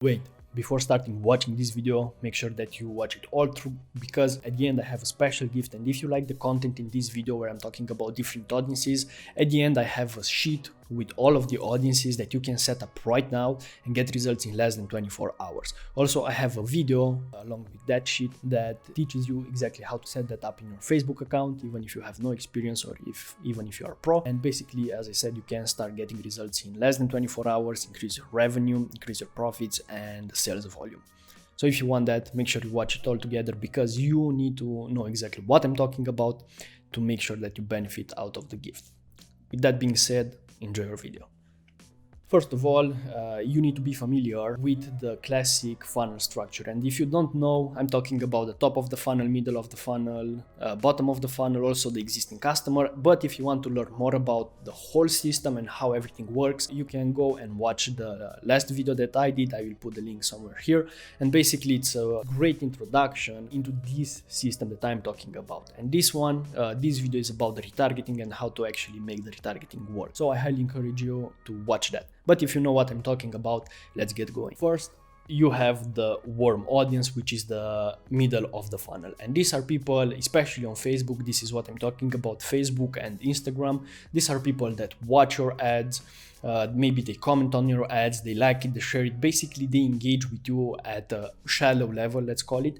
Wait, before starting watching this video, make sure that you watch it all through, because at the end I have a special gift, and if you like the content in this video where I'm talking about different audiences, at the end I have a sheet with all of the audiences that you can set up right now and get results in less than 24 hours. Also, I have a video along with that sheet that teaches you exactly how to set that up in your Facebook account, even if you have no experience or even if you are a pro. And basically, as I said, you can start getting results in less than 24 hours, increase your revenue, increase your profits and sales volume. So if you want that, make sure you watch it all together, because you need to know exactly what I'm talking about to make sure that you benefit out of the gift. With that being said, enjoy your video. First of all, you need to be familiar with the classic funnel structure. And if you don't know, I'm talking about the top of the funnel, middle of the funnel, bottom of the funnel, also the existing customer. But if you want to learn more about the whole system and how everything works, you can go and watch the last video that I did. I will put the link somewhere here. And basically, it's a great introduction into this system that I'm talking about. And this video is about the retargeting and how to actually make the retargeting work. So I highly encourage you to watch that. But if you know what I'm talking about, let's get going. First, you have the warm audience, which is the middle of the funnel. And these are people, especially on Facebook, this is what I'm talking about, Facebook and Instagram. These are people that watch your ads, maybe they comment on your ads, they like it, they share it. Basically, they engage with you at a shallow level, let's call it.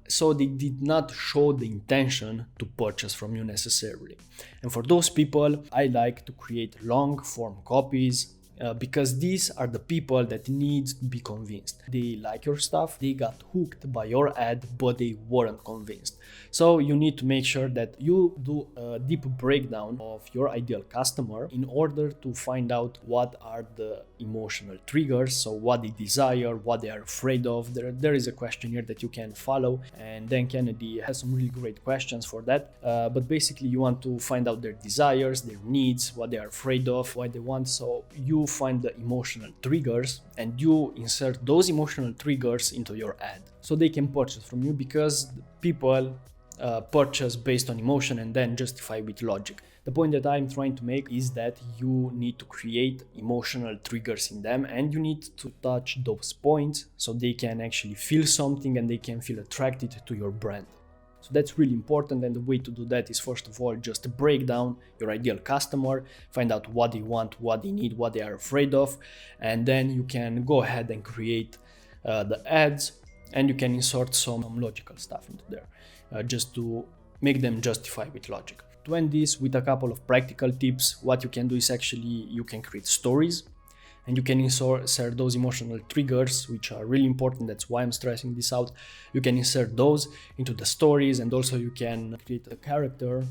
So they did not show the intention to purchase from you necessarily. And for those people, I like to create long form copies, because these are the people that need to be convinced. They like your stuff, they got hooked by your ad, but they weren't convinced. So you need to make sure that you do a deep breakdown of your ideal customer in order to find out what are the emotional triggers, so what they desire, what they are afraid of. There is a questionnaire that you can follow, and Dan Kennedy has some really great questions for that. But basically, you want to find out their desires, their needs, what they are afraid of, what they want. So you find the emotional triggers and you insert those emotional triggers into your ad so they can purchase from you, because people purchase based on emotion and then justify with logic. The point that I'm trying to make is that you need to create emotional triggers in them, and you need to touch those points so they can actually feel something and they can feel attracted to your brand. So that's really important, and the way to do that is, first of all, just break down your ideal customer, find out what they want, what they need, what they are afraid of, and then you can go ahead and create the ads, and you can insert some logical stuff into there, just to make them justify with logic. To end this with a couple of practical tips, what you can do is actually you can create stories, and you can insert those emotional triggers, which are really important. That's why I'm stressing this out. You can insert those into the stories, and also you can create a character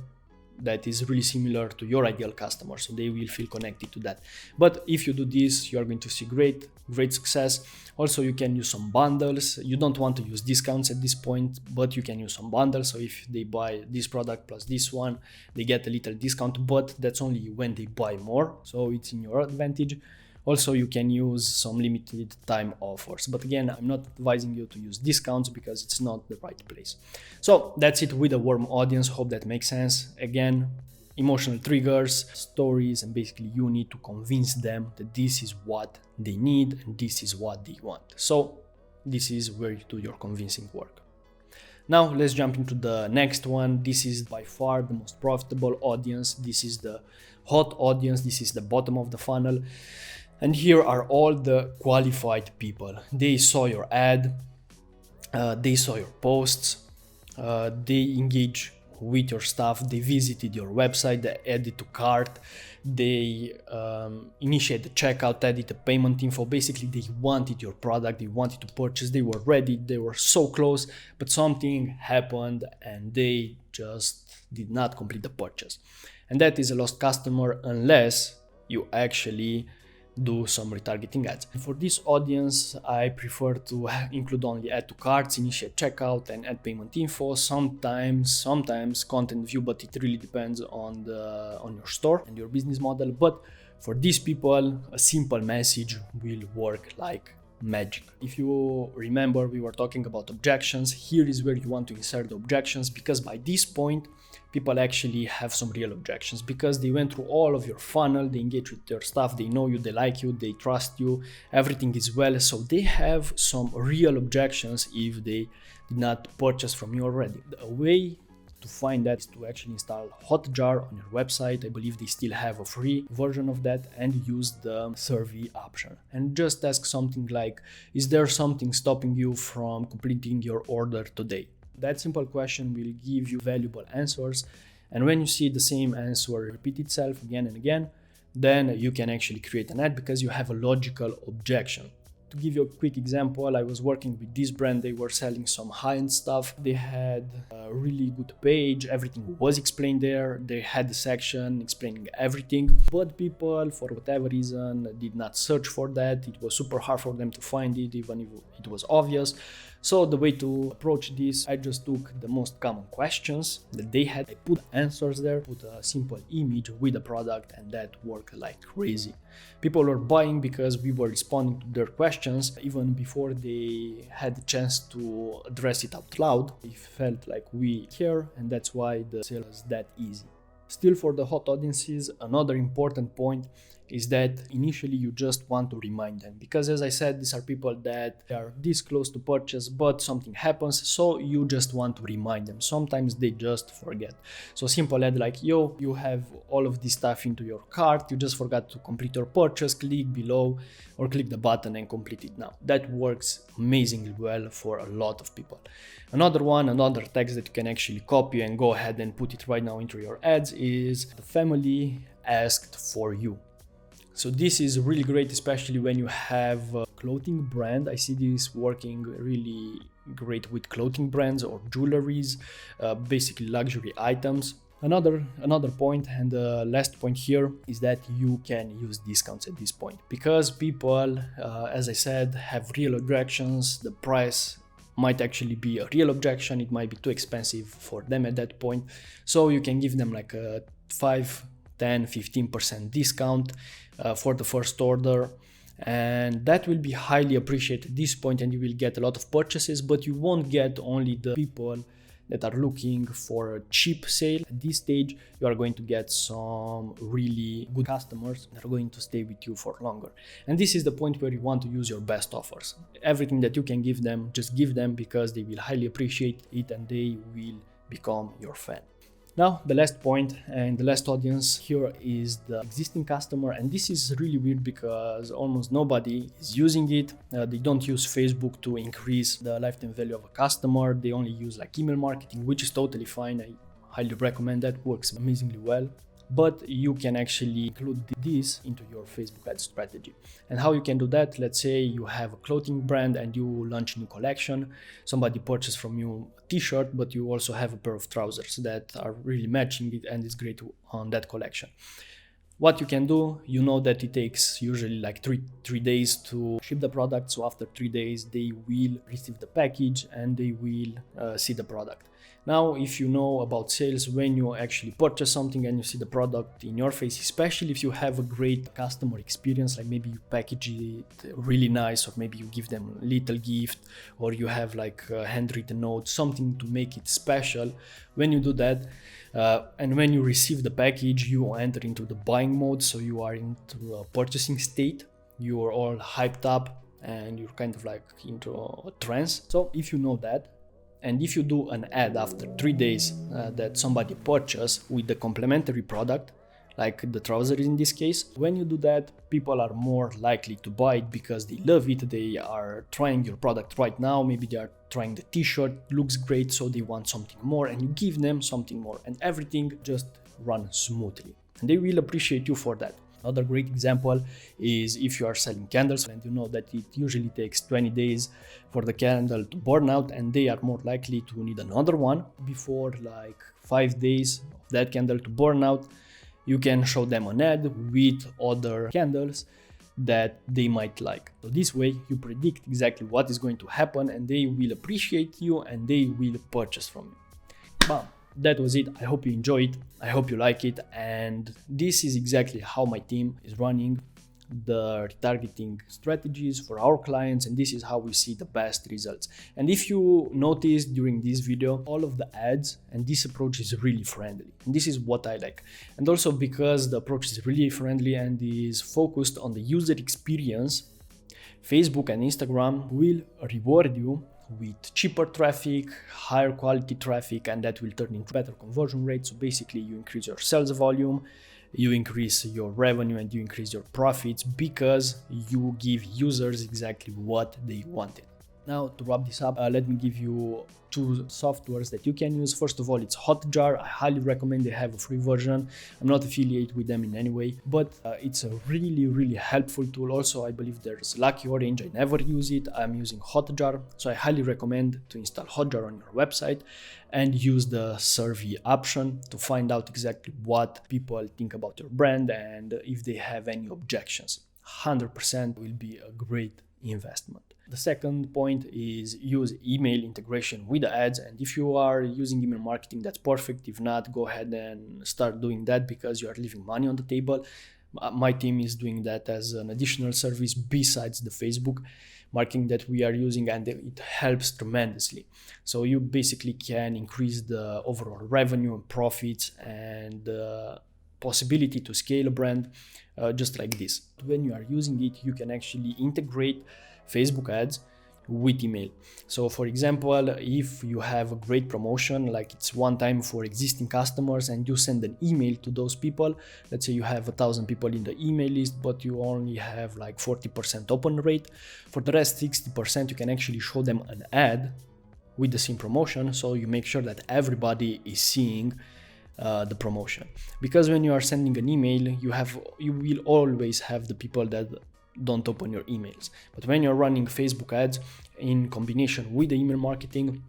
that is really similar to your ideal customer, so they will feel connected to that. But if you do this, you are going to see great success. Also, you can use some bundles. You don't want to use discounts at this point, but you can use some bundles. So if they buy this product plus this one, they get a little discount, but that's only when they buy more, so it's in your advantage. Also, you can use some limited time offers, but again, I'm not advising you to use discounts because it's not the right place. So that's it with a warm audience. Hope that makes sense. Again, emotional triggers, stories, and basically you need to convince them that this is what they need and this is what they want. So this is where you do your convincing work. Now let's jump into the next one. This is by far the most profitable audience. This is the hot audience. This is the bottom of the funnel. And here are all the qualified people. They saw your ad, they saw your posts, they engage with your stuff, they visited your website, they added to cart, they initiate the checkout, added the payment info. Basically, they wanted your product, they wanted to purchase, they were ready, they were so close, but something happened and they just did not complete the purchase. And that is a lost customer unless you actually do some retargeting ads. For this audience, I prefer to include only add to carts, initiate checkout, and add payment info. Sometimes content view, but it really depends on your store and your business model. But for these people, a simple message will work like magic. If you remember, we were talking about objections. Here is where you want to insert the objections, because by this point people actually have some real objections, because they went through all of your funnel, they engage with your stuff, they know you, they like you, they trust you, everything is well, so they have some real objections if they did not purchase from you already. A way to find that is to actually install Hotjar on your website. I believe they still have a free version of that, and use the survey option and just ask something like, is there something stopping you from completing your order today? That simple question will give you valuable answers, and when you see the same answer repeat itself again and again, then you can actually create an ad because you have a logical objection. To give you a quick example, I was working with this brand. They were selling some high-end stuff. They had a really good page. Everything was explained there. They had a section explaining everything, but people, for whatever reason, did not search for that. It was super hard for them to find it, even if it was obvious. So the way to approach this, I just took the most common questions that they had. I put answers there, put a simple image with the product, and that worked like crazy. People were buying because we were responding to their questions even before they had the chance to address it out loud. It felt like we care, and that's why the sale is that easy. Still, for the hot audiences, another important point is that initially you just want to remind them, because as I said, these are people that are this close to purchase but something happens, so you just want to remind them. Sometimes they just forget. So simple ad like, yo, you have all of this stuff into your cart, you just forgot to complete your purchase, click below or click the button and complete it now. That works amazingly well for a lot of people. Another text that you can actually copy and go ahead and put it right now into your ads is, the family asked for you. So this is really great, especially when you have a clothing brand. I see this working really great with clothing brands or jewelries, basically luxury items. Another point, and the last point here, is that you can use discounts at this point, because people, as I said, have real objections. The price might actually be a real objection. It might be too expensive for them at that point. So you can give them like a 5, 10, 15% discount for the first order, and that will be highly appreciated at this point, and you will get a lot of purchases, but you won't get only the people that are looking for a cheap sale. At this stage, you are going to get some really good customers that are going to stay with you for longer. And this is the point where you want to use your best offers. Everything that you can give them, just give them, because they will highly appreciate it and they will become your fan. Now, the last point and the last audience here is the existing customer, and this is really weird because almost nobody is using it. They don't use Facebook to increase the lifetime value of a customer. They only use like email marketing, which is totally fine. I highly recommend that, works amazingly well. But you can actually include this into your Facebook ad strategy. And how you can do that, let's say you have a clothing brand and you launch a new collection. Somebody purchased from you a t-shirt, but you also have a pair of trousers that are really matching it and it's great on that collection. What you can do, you know that it takes usually like three days to ship the product. So after 3 days, they will receive the package and they will see the product. Now, if you know about sales, when you actually purchase something and you see the product in your face, especially if you have a great customer experience, like maybe you package it really nice, or maybe you give them a little gift, or you have like a handwritten note, something to make it special. When you do that, and when you receive the package, you enter into the buying mode. So you are into a purchasing state. You are all hyped up and you're kind of like into a trance. So if you know that, and if you do an ad after 3 days that somebody purchased with the complementary product, like the trousers in this case, when you do that, people are more likely to buy it because they love it. They are trying your product right now. Maybe they are trying the t-shirt, looks great, so they want something more, and you give them something more, and everything just runs smoothly. And they will appreciate you for that. Another great example is if you are selling candles and you know that it usually takes 20 days for the candle to burn out, and they are more likely to need another one before like 5 days of that candle to burn out. You can show them an ad with other candles that they might like. So this way you predict exactly what is going to happen and they will appreciate you and they will purchase from you. Bam. That was it. I hope you enjoy it. I hope you like it. And this is exactly how my team is running. the retargeting strategies for our clients, and this is how we see the best results. And if you notice during this video, all of the ads and this approach is really friendly, and this is what I like. And also because the approach is really friendly and is focused on the user experience, Facebook and Instagram will reward you with cheaper traffic, higher quality traffic, and that will turn into better conversion rates. So basically you increase your sales volume, you increase your revenue, and you increase your profits because you give users exactly what they wanted. Now to wrap this up, let me give you two softwares that you can use. First of all, it's Hotjar. I highly recommend. They have a free version. I'm not affiliated with them in any way, but it's a really helpful tool. Also, I believe there's Lucky Orange. I never use it. I'm using Hotjar, so I highly recommend to install Hotjar on your website and use the survey option to find out exactly what people think about your brand and if they have any objections. 100% will be a great investment. The second point is use email integration with the ads, and if you are using email marketing, that's perfect. If not, go ahead and start doing that because you are leaving money on the table. My team is doing that as an additional service besides the Facebook marketing that we are using, and it helps tremendously. So you basically can increase the overall revenue and profits and possibility to scale a brand just like this. When you are using it, you can actually integrate Facebook ads with email. So for example, if you have a great promotion, like it's one time for existing customers, and you send an email to those people, let's say you have 1,000 people in the email list, but you only have like 40% open rate. For the rest 60%, you can actually show them an ad with the same promotion, so you make sure that everybody is seeing the promotion. Because when you are sending an email, you will always have the people that don't open your emails. But when you're running Facebook ads in combination with the email marketing,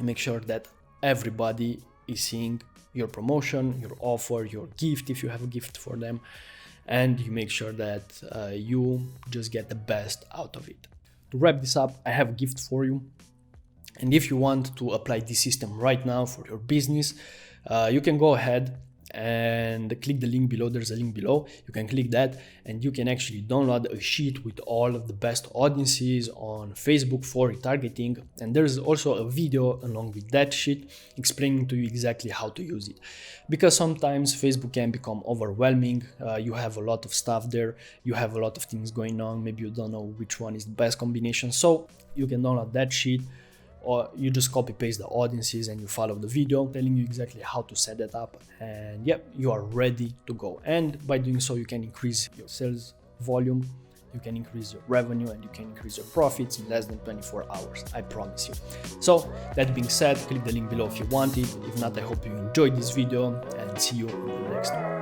make sure that everybody is seeing your promotion, your offer, your gift if you have a gift for them, and you make sure that you just get the best out of it. To wrap this up, I have a gift for you, and if you want to apply this system right now for your business, you can go ahead and click the link below. There's a link below. You can click that and you can actually download a sheet with all of the best audiences on Facebook for retargeting. And there's also a video along with that sheet explaining to you exactly how to use it. Because sometimes Facebook can become overwhelming. You have a lot of stuff there. You have a lot of things going on. Maybe you don't know which one is the best combination. So you can download that sheet, or you just copy paste the audiences and you follow the video telling you exactly how to set that up, and yep, you are ready to go. And by doing so, you can increase your sales volume, you can increase your revenue, and you can increase your profits in less than 24 hours, I promise you. So that being said, click the link below if you want it. If not, I hope you enjoyed this video, and see you in the next one.